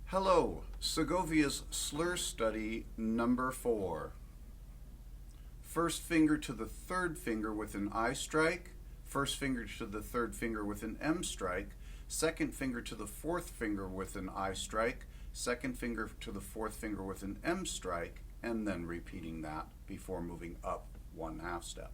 Hello, Segovia's slur study number 4. First finger to the third finger with an I strike, first finger to the third finger with an M strike, second finger to the fourth finger with an I strike, second finger to the fourth finger with an M strike, and then repeating that before moving up 1/2 step.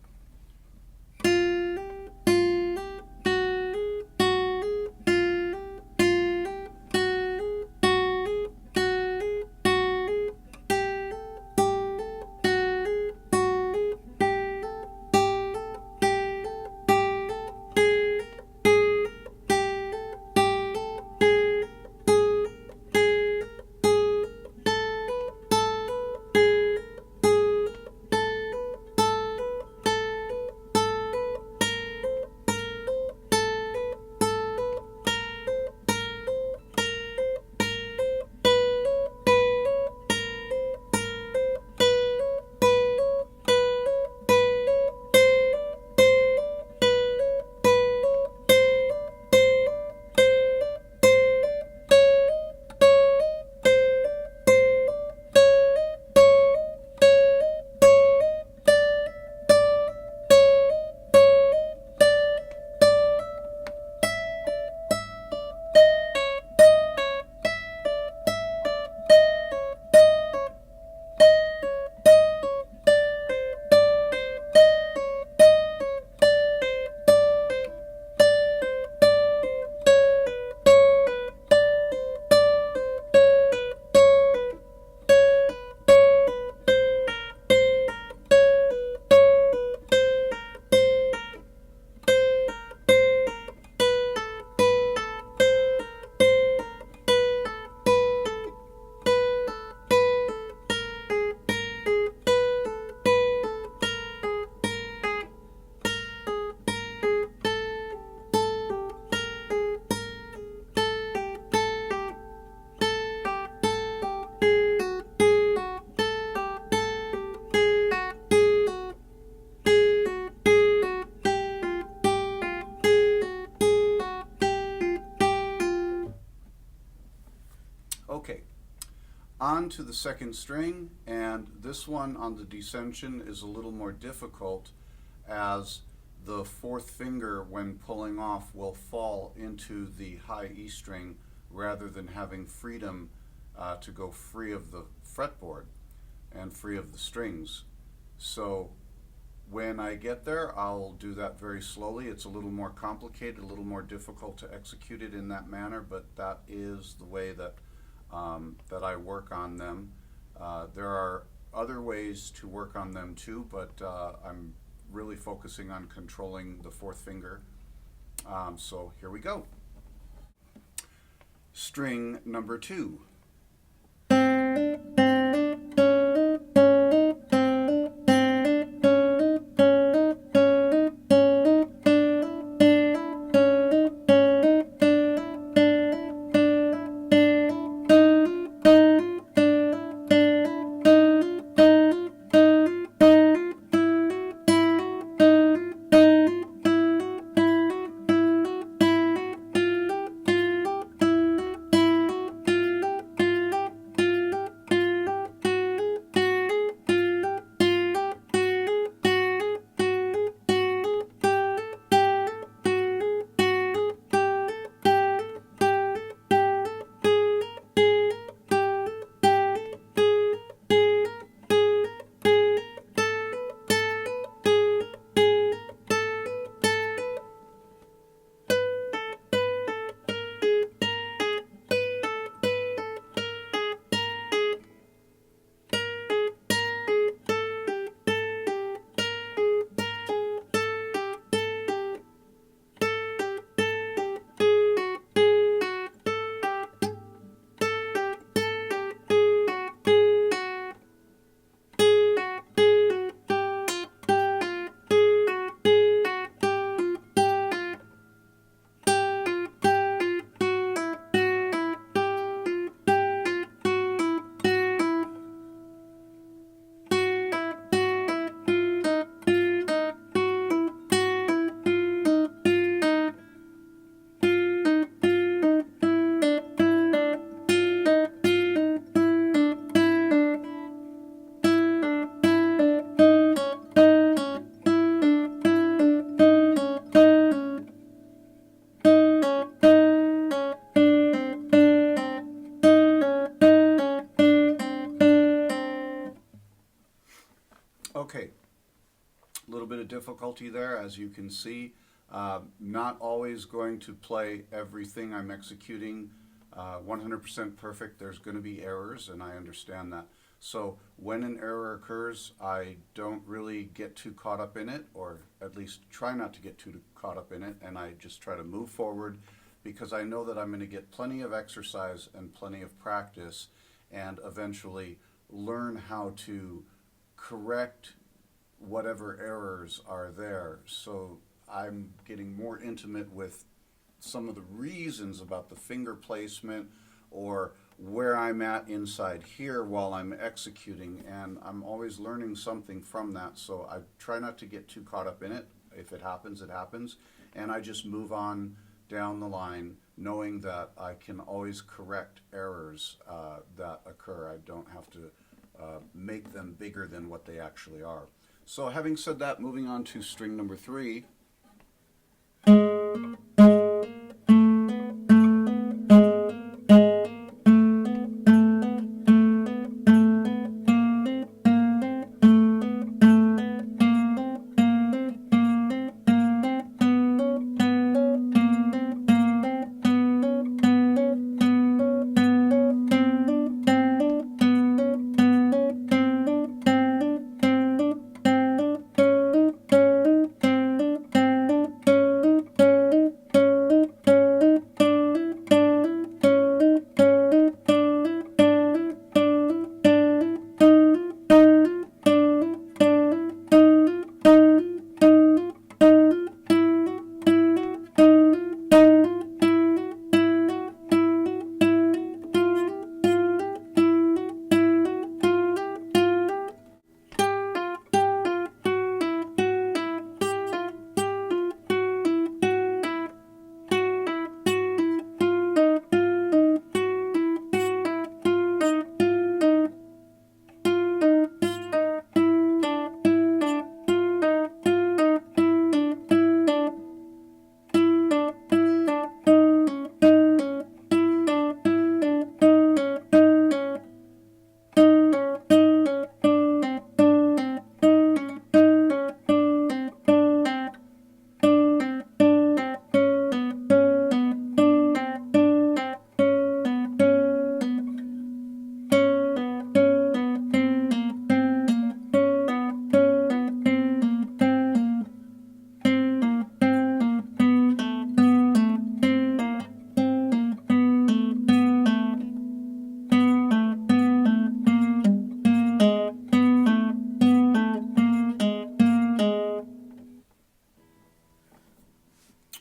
Okay, on to the second string, and this one on the descension is a little more difficult as the fourth finger, when pulling off, will fall into the high E string rather than having freedom to go free of the fretboard and free of the strings. So when I get there, I'll do that very slowly. It's a little more complicated, a little more difficult to execute it in that manner, but that is the way that I work on them. There are other ways to work on them too, but I'm really focusing on controlling the fourth finger. So here we go. String number 2. Okay, a little bit of difficulty there, as you can see. Not always going to play everything I'm executing 100% perfect. There's going to be errors, and I understand that. So when an error occurs, I don't really get too caught up in it, or at least try not to get too caught up in it, and I just try to move forward because I know that I'm going to get plenty of exercise and plenty of practice and eventually learn how to correct whatever errors are there. So I'm getting more intimate with some of the reasons about the finger placement or where I'm at inside here while I'm executing, and I'm always learning something from that. So I try not to get too caught up in it. If it happens, it happens, and I just move on down the line knowing that I can always correct errors that occur. I don't have to make them bigger than what they actually are. So having said that, moving on to string number 3.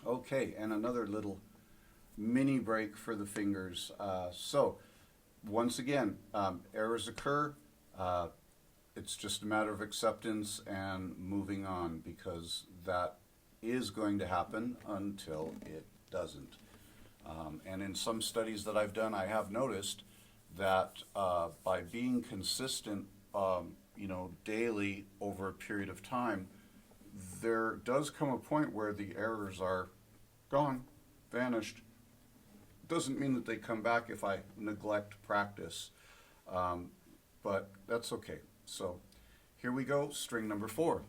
Okay, and another little mini break for the fingers. So once again, errors occur. It's just a matter of acceptance and moving on, because that is going to happen until it doesn't. And in some studies that I've done, I have noticed that by being consistent, daily over a period of time, there does come a point where the errors are gone, vanished. Doesn't mean that they come back if I neglect practice, but that's okay. So here we go, string number 4.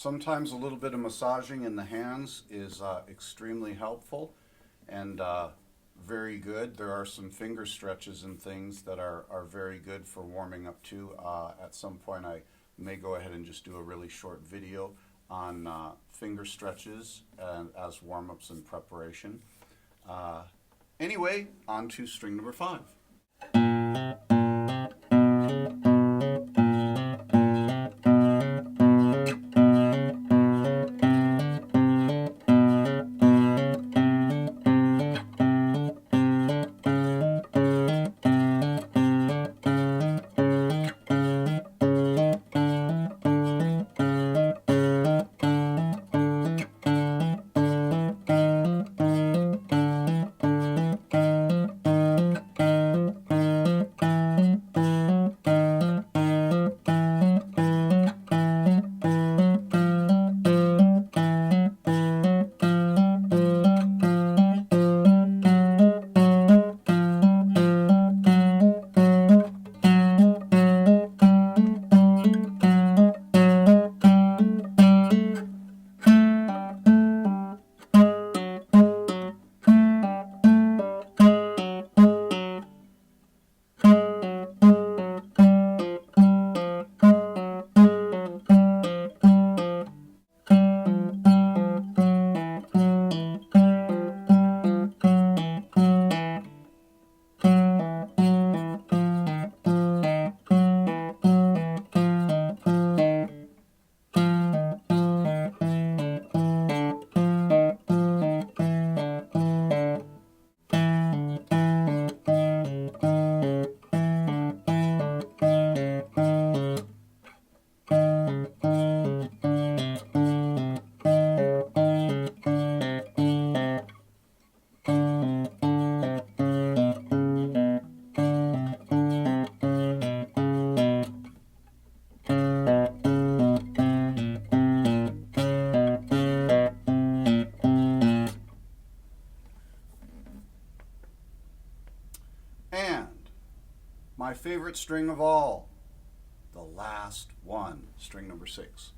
Sometimes a little bit of massaging in the hands is extremely helpful and very good. There are some finger stretches and things that are very good for warming up too. At some point I may go ahead and just do a really short video on finger stretches and as warm-ups in preparation. Anyway, on to string number 5. And my favorite string of all, the last one, string number 6.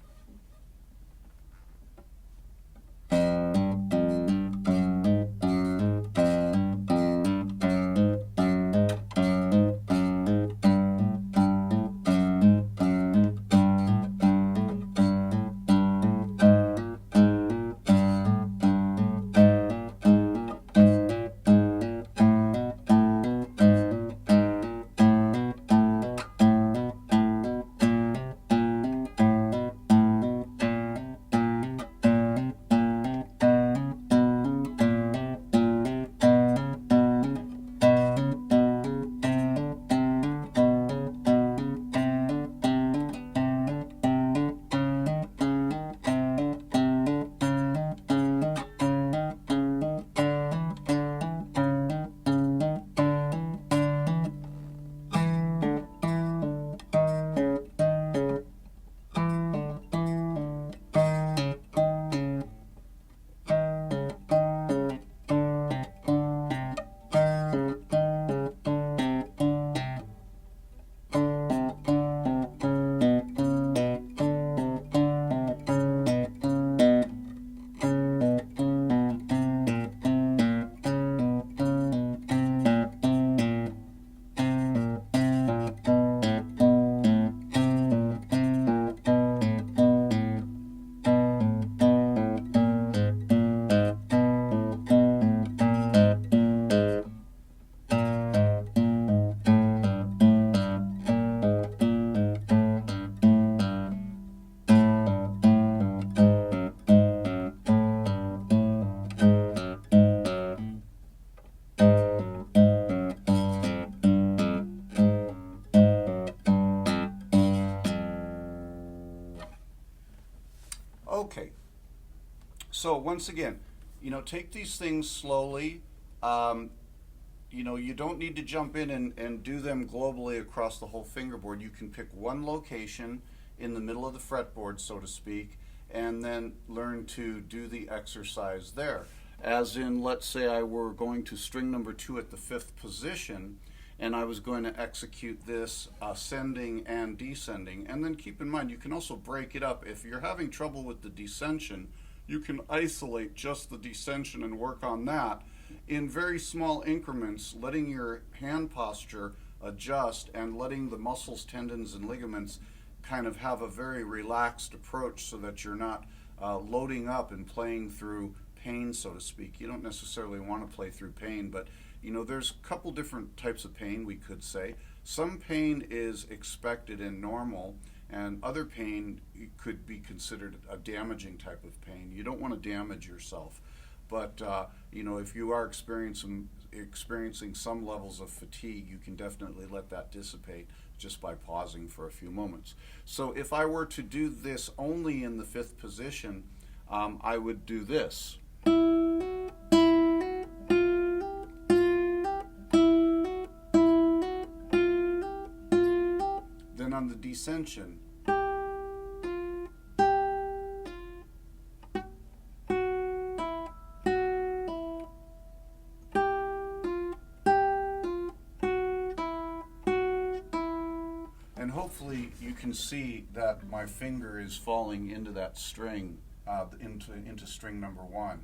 Okay, so once again, take these things slowly. You don't need to jump in and do them globally across the whole fingerboard. You can pick one location in the middle of the fretboard, so to speak, and then learn to do the exercise there. As in, let's say I were going to string number 2 at the 5th position, and I was going to execute this ascending and descending. And then keep in mind, you can also break it up. If you're having trouble with the descension, you can isolate just the descension and work on that in very small increments, letting your hand posture adjust and letting the muscles, tendons, and ligaments kind of have a very relaxed approach so that you're not loading up and playing through pain, so to speak. You don't necessarily want to play through pain, but you know, there's a couple different types of pain, we could say. Some pain is expected and normal, and other pain could be considered a damaging type of pain. You don't want to damage yourself. But you know, if you are experiencing some levels of fatigue, you can definitely let that dissipate just by pausing for a few moments. So if I were to do this only in the fifth position, I would do this. Then on the descension, and hopefully you can see that my finger is falling into that string, into string number 1.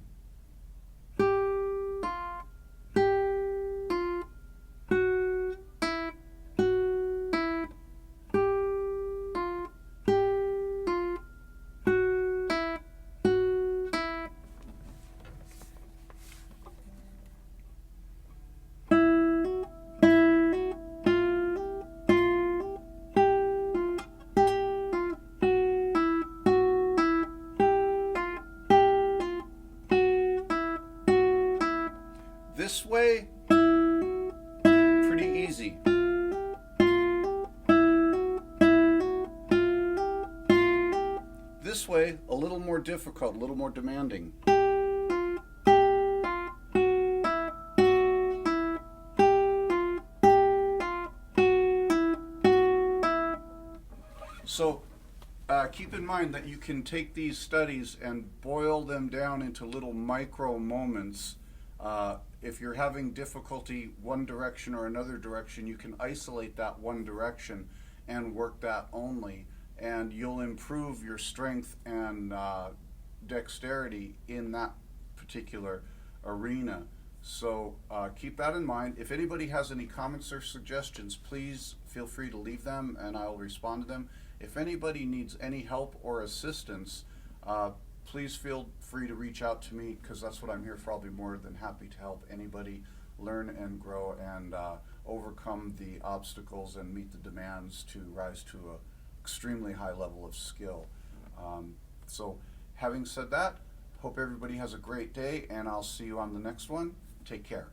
This way, pretty easy. This way, a little more difficult, a little more demanding. So keep in mind that you can take these studies and boil them down into little micro moments. If you're having difficulty one direction or another direction, you can isolate that one direction and work that only, and you'll improve your strength and dexterity in that particular arena. So keep that in mind. If anybody has any comments or suggestions, please feel free to leave them and I'll respond to them. If anybody needs any help or assistance, please feel free to reach out to me, because that's what I'm here for. I'll be more than happy to help anybody learn and grow and overcome the obstacles and meet the demands to rise to an extremely high level of skill. So having said that, hope everybody has a great day, and I'll see you on the next one. Take care.